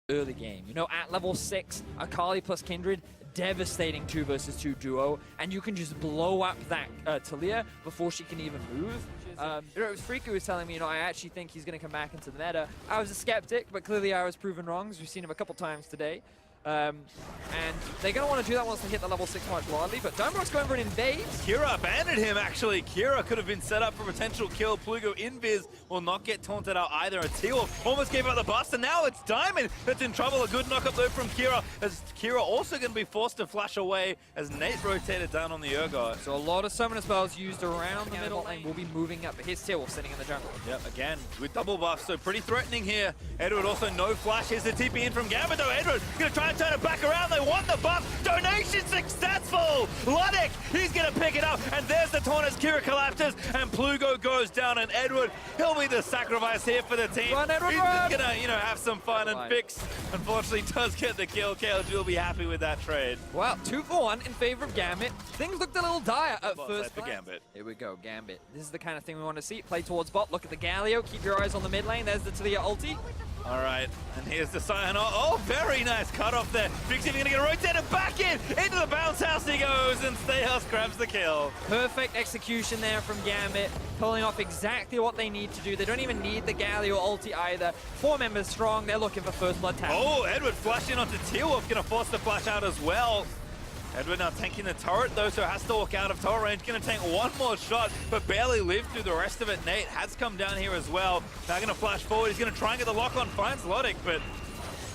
early game. You know, at level 6, Akali plus Kindred, devastating 2 versus 2 duo, and you can just blow up that Taliyah before she can even move. You know, it was Freaky who was telling me, you know, I actually think he's going to come back into the meta. I was a skeptic, but clearly I was proven wrong, as we've seen him a couple times today. And they're going to want to do that once they hit the level 6 mark broadly, but Diamondprox going for an invade. Kira abandoned him, actually. Kira could have been set up for potential kill. Plugo invis will not get taunted out either. Teal almost gave out the bust, and now it's Diamond that's in trouble. A good knock-up though from Kira, as Kira also going to be forced to flash away as Nate rotated down on the Urgot. So a lot of summoner spells used around the middle lane will be moving up, but here's Teal sitting in the jungle. Yep, again, with double buff, so pretty threatening here. Edward also no flash. Here's the TP in from Gambit though. Edward going to try and turn it back around. They want the buff. Donation successful. Luddick, he's going to pick it up. And there's the taunt as Kira collapses and Plugo goes down. And Edward, he'll be the sacrifice here for the team. Run, Edward, he's run. just going to, have some fun. And Fix, unfortunately, does get the kill. KLG will be happy with that trade. Well, 2 for 1 in favor of Gambit. Things looked a little dire at first. For Gambit. Here we go, Gambit. This is the kind of thing we want to see. Play towards bot. Look at the Galio. Keep your eyes on the mid lane. There's the Taliyah ulti. All right, and here's the sign. Oh, very nice cut off there. Fix even going to get rotated back into the bounce house he goes, and Stayhouse grabs the kill. Perfect execution there from Gambit, pulling off exactly what they need to do. They don't even need the Galio ulti either. 4 members strong. They're looking for first blood tap. Oh, Edward flashing onto Tealwolf, going to force the flash out as well. Edward now tanking the turret though, so has to walk out of turret range. Going to tank one more shot, but barely lived through the rest of it. Nate has come down here as well. Now going to flash forward. He's going to try and get the lock on. Finds Luddick, but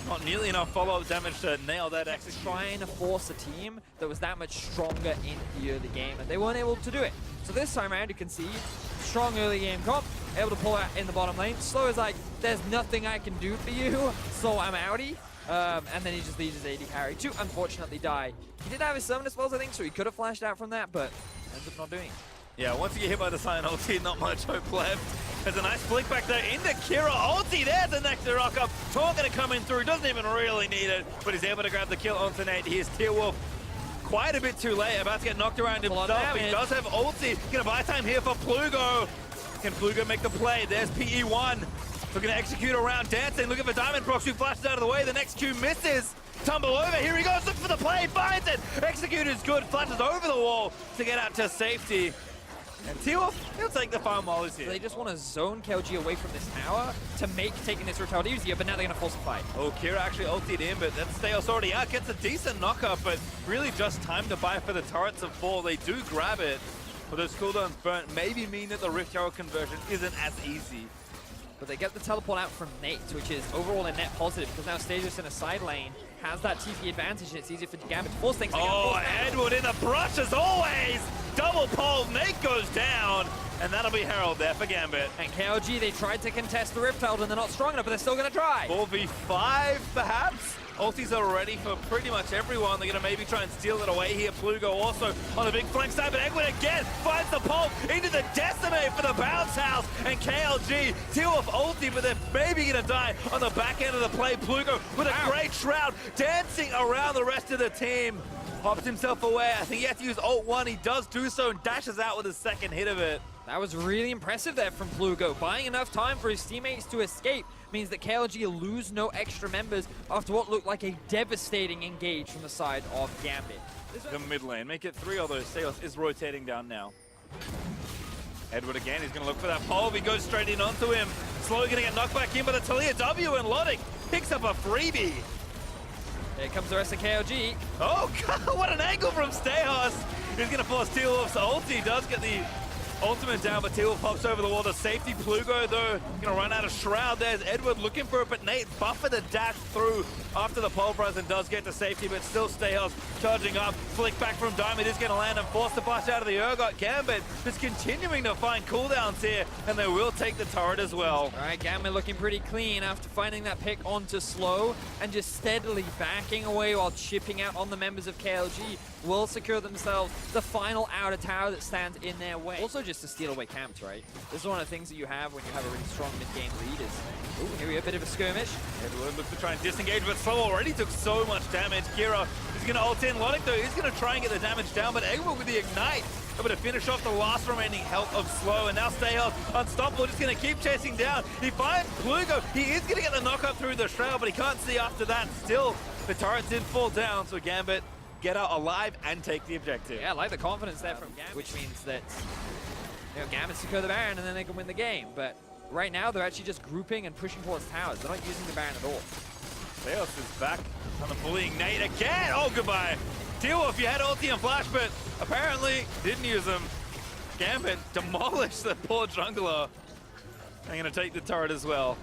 not nearly enough follow-up damage to nail that execution. Trying to force a team that was that much stronger in the early game, and they weren't able to do it. So this time around, you can see strong early game comp, able to pull out in the bottom lane. Slow is like, there's nothing I can do for you, so I'm outie. And then he just leaves his AD carry to unfortunately die. He did have his summoner spells, I think, so he could have flashed out from that, but ends up not doing it. Yeah, once you get hit by the Sion ulti, not much hope left. There's a nice flick back there into Kira ulti. There's the next rock up. Tor going to come in through. Doesn't even really need it, but he's able to grab the kill onto Nate. Here's Tealwolf. Quite a bit too late, about to get knocked around himself. He does have ulti. Gonna buy time here for Plugo. Can Plugo make the play? There's PE1. Looking to execute around dancing. Looking for Diamondprox, who flashes out of the way. The next Q misses. Tumble over. Here he goes. Look for the play. Finds it. Execute is good. Flashes over the wall to get out to safety. And Tealwolf, he'll take the farm while he's here. So they just want to zone KLG away from this tower to make taking this route easier, but now they're going to force a fight. Oh, Kira actually ultied in, but that Stayos already out. Gets a decent knockup, but really just time to buy for the turrets of 4. They do grab it, but those cooldowns burnt maybe mean that the Rift Herald conversion isn't as easy. But they get the teleport out from Nate, which is overall a net positive, because now Stasis in a side lane has that TP advantage, and it's easier for Gambit to force things. Oh, Edward in the brush as always! Double pole, Nate goes down, and that'll be Herald there for Gambit. And KLG, they tried to contest the Rift Herald, and they're not strong enough, but they're still going to try. 4v5, perhaps? Ultis are ready for pretty much everyone. They're going to maybe try and steal it away here. Plugo also on the big flank side, but Edward again finds the pulp into the decimate for the bounce house. And KLG, Tealwolf ulti, but they're maybe going to die on the back end of the play. Plugo with a great shroud, dancing around the rest of the team. Hops himself away. I think he has to use ult 1. He does do so and dashes out with his second hit of it. That was really impressive there from Plugo. Buying enough time for his teammates to escape means that KLG lose no extra members after what looked like a devastating engage from the side of Gambit. The mid lane, make it 3, although Stayos is rotating down now. Edward again, he's going to look for that pole. He goes straight in onto him. Slowly going to get knocked back in by the Taliyah W, and Luddick picks up a freebie. Here comes the rest of KLG. Oh God, what an angle from Stayos. He's going to force Tealwolf's ulti. Does get the ultimate down, but Tealwolf pops over the wall to safety. Plugo, though, going to run out of Shroud. There's Edward looking for it, but Nate buffered the dash through after the pole prize and does get to safety, but still Stayhouse charging up. Flick back from Diamond is going to land and force the flash out of the Urgot. Gambit is continuing to find cooldowns here, and they will take the turret as well. All right, Gambit looking pretty clean after finding that pick onto Slow and just steadily backing away while chipping out on the members of KLG. Will secure themselves the final outer tower that stands in their way. Also just to steal away camps, right? This is one of the things that you have when you have a really strong mid-game lead is, ooh, here we have a bit of a skirmish. Edward looks to try and disengage, but Slow already took so much damage. Kira is going to ult in. Luddick, though, is going to try and get the damage down, but Edward with the ignite able to finish off the last remaining health of Slow, and now Stayos unstoppable, just going to keep chasing down. He finds Plugo. He is going to get the knockup through the shroud, but he can't see after that. Still, the turret did fall down, so Gambit get out alive and take the objective. Yeah, I like the confidence there from Gambit, which means that Gambit secure the Baron and then they can win the game. But right now, they're actually just grouping and pushing towards towers. They're not using the Baron at all. Theos is back on the bullying Nate again. Oh, goodbye. T-Wolf, you had ulti and flash, but apparently didn't use them. Gambit demolished the poor jungler. I'm going to take the turret as well.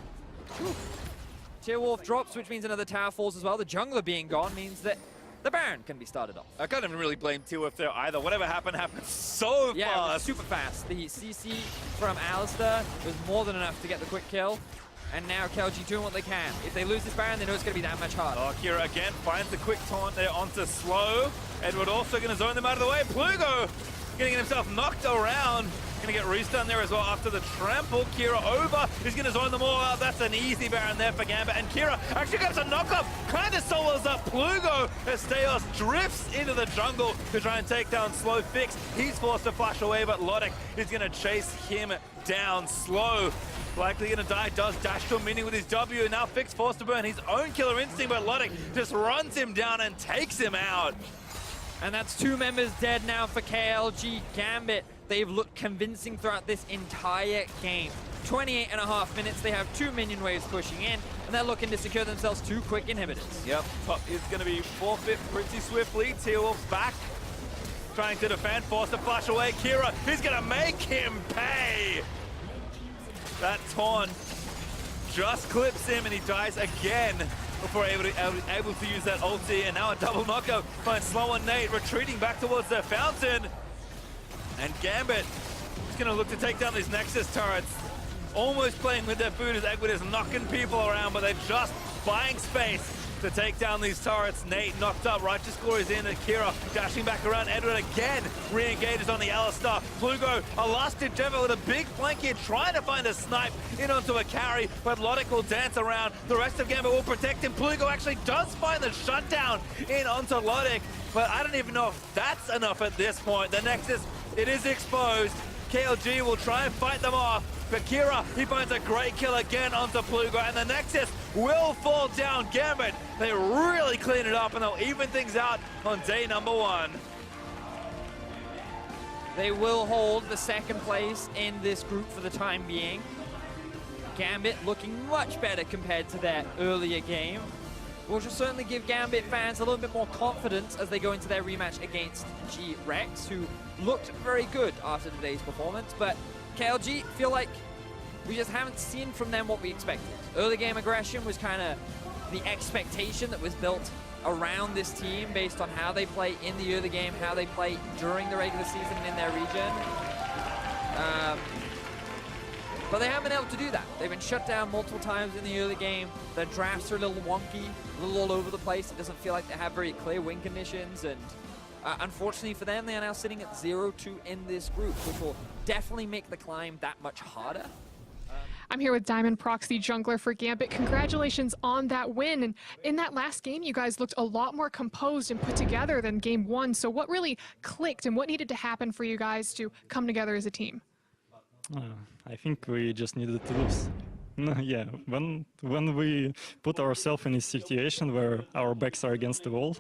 T-Wolf drops, which means another tower falls as well. The jungler being gone means that the Baron can be started off. I can't even really blame T-Wolf there either. Whatever happened so fast. Yeah, it was super fast. The CC from Alistar was more than enough to get the quick kill. And now KLG doing what they can. If they lose this Baron, they know it's going to be that much harder. Oh, Kira again finds the quick taunt there onto Slow. Edward also going to zone them out of the way. Plugo getting himself knocked around. Going to get restun there as well after the trample. Kira over. He's going to zone them all out. That's an easy Baron there for Gambit. And Kira actually gets a knockup. Kind of solos up Plugo as Stayos drifts into the jungle to try and take down Slow. Fix. He's forced to flash away, but Lodic is going to chase him down. Slow likely going to die, does dash to a mini with his W, and now Fix forced to burn his own killer instinct, but Lodic just runs him down and takes him out. And that's 2 members dead now for KLG. Gambit, they've looked convincing throughout this entire game. 28.5 minutes, they have 2 minion waves pushing in, and they're looking to secure themselves 2 quick inhibitors. Yep, top is going to be forfeit pretty swiftly. T-Wolf's back, trying to defend, forced to flash away. Kira, he's going to make him pay. That taunt just clips him and he dies again before able to use that ulti. And now a double knockout finds Slow and Nate retreating back towards their fountain. And Gambit is going to look to take down these Nexus turrets. Almost playing with their food as Egwin is knocking people around, but they're just buying space to take down these turrets. Nate knocked up, Righteous Glory is in, and Kira dashing back around. Edward again re-engages on the Alistar. Plugo, a last-ditch effort with a big flank here, trying to find a snipe in onto a carry, but Lodic will dance around. The rest of Gambit will protect him. Plugo actually does find the shutdown in onto Lodic, but I don't even know if that's enough at this point. The Nexus, it is exposed. KLG will try and fight them off, but Kira, he finds a great kill again onto Plugo, and the Nexus will fall down. Gambit, they really clean it up, and they'll even things out on day number 1. They will hold the 2nd place in this group for the time being. Gambit looking much better compared to their earlier game, which will certainly give Gambit fans a little bit more confidence as they go into their rematch against G-Rex, who looked very good after today's performance, but KLG feel like we just haven't seen from them what we expected. Early game aggression was kind of the expectation that was built around this team based on how they play in the early game, how they play during the regular season in their region. But they haven't been able to do that. They've been shut down multiple times in the early game. Their drafts are a little wonky, a little all over the place. It doesn't feel like they have very clear win conditions, and unfortunately for them, they are now sitting at 0-2 in this group, which will definitely make the climb that much harder. I'm here with Diamondprox, the jungler for Gambit. Congratulations on that win. And in that last game, you guys looked a lot more composed and put together than game 1. So what really clicked and what needed to happen for you guys to come together as a team? I think we just needed to lose. Yeah, when we put ourselves in a situation where our backs are against the wall,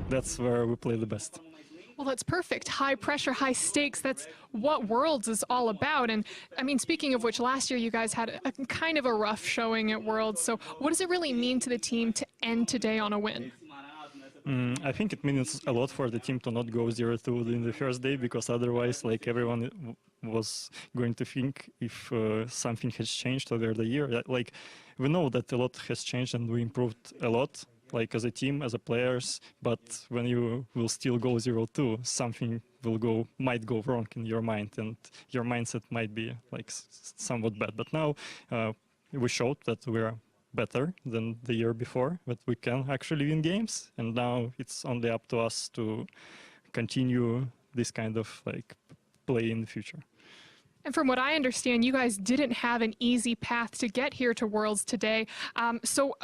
that's where we play the best. Well, that's perfect. High pressure, high stakes. That's what Worlds is all about. And I mean, speaking of which, last year you guys had a kind of a rough showing at Worlds. So what does it really mean to the team to end today on a win? I think it means a lot for the team to not go 0-2 in the first day, because otherwise, like, everyone was going to think if something has changed over the year. Like, we know that a lot has changed and we improved a lot, like as a team, as a players. But when you will still go 0-2, something might go wrong in your mind, and your mindset might be like somewhat bad. But now we showed that we're better than the year before, but we can actually win games, and now it's only up to us to continue this kind of like play in the future. And from what I understand, you guys didn't have an easy path to get here to Worlds today. So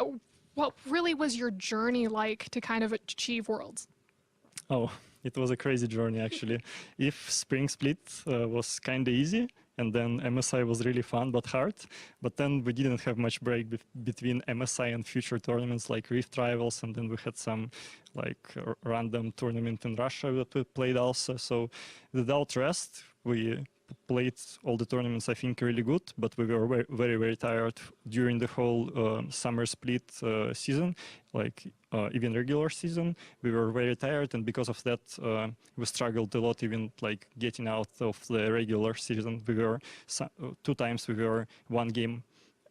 what really was your journey like to kind of achieve Worlds? Oh, It was a crazy journey, actually. If Spring Split was kind of easy, and then MSI was really fun but hard, but then we didn't have much break between MSI and future tournaments like Rift Rivals, and then we had some like random tournament in Russia that we played also. So without rest, we played all the tournaments, I think, really good, but we were very, very tired during the whole summer split season, like even regular season. We were very tired, and because of that, we struggled a lot, even like getting out of the regular season. We were 2 times we were 1 game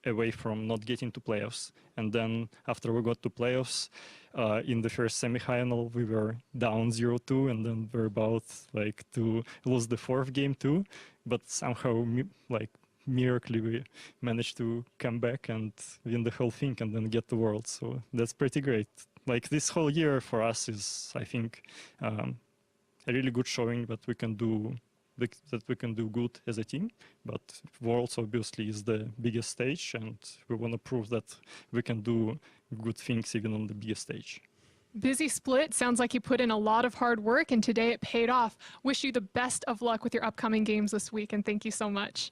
away from not getting to playoffs, and then after we got to playoffs, in the first semi-final we were down 0-2, and then we're about like to lose the 4th game too, but somehow like miraculously we managed to come back and win the whole thing and then get the world. So that's pretty great. Like this whole year for us is, I think, a really good showing that we can do good as a team, but Worlds obviously is the biggest stage, and we want to prove that we can do good things even on the biggest stage. Busy split. Sounds like you put in a lot of hard work, and today it paid off. Wish you the best of luck with your upcoming games this week, and thank you so much.